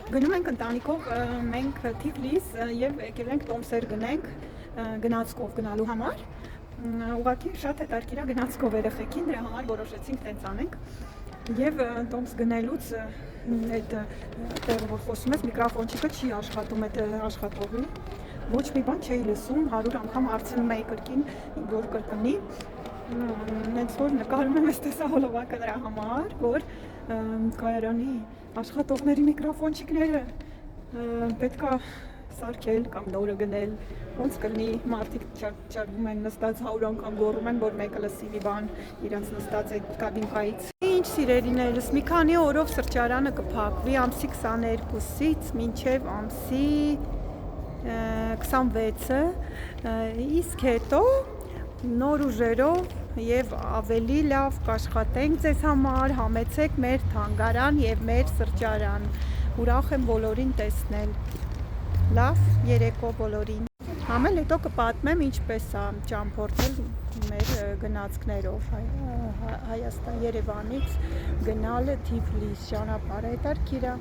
Գնում ենք ընտանիքով մենք Թիֆլիս եւ եկել ենք տոմսեր գնենք գնացքով գնալու համար։ Ուղղակի շատ հետաքրքիր է գնացքով երեխեքին, դրա համար որոշեցինք տենց անենք։ Եվ տոմս գնելուց այդ տեղը որ խոսում ես միկրոֆոնչիկը չի աշխատում այդ աշխատողի։ Ոչ մի բան չէի լսում, 100 անգամ հարցնում էի կրկին, որ կրկնի։ Նենց որ նկարում եմ այս տեսահոլովակը դրա համար, որ կայարանի աշխատողների միկրոֆոնչիկները պետքա սարքել կամ նորը գնել, ոնց կլինի մարդիկ չարվում են նստած 100 անգամ գոռում են, որ մեկը լսի մի բան իրենց նստած այդ կաբինկայից։ Ինչ սիրելիներս, մի քանի օրով սրճարանը կփակվի ամսի 22-ից մինչև ամսի 26-ը, իսկ հետո նոր ուժերով եւ ավելի լավ կաշխատենք ձեզ համար, համեցեք մեր թանգարան եւ մեր սրճարան։ Ուրախ եմ բոլորին տեսնել։ Լավ երեկո բոլորին։ Համել հետո կպատմեմ ինչպես է ճամփորդել մեր գնացքներով Հայաստան Երևանից գնալը Թիֆլիս ճանապարհը հետաքրքիր է։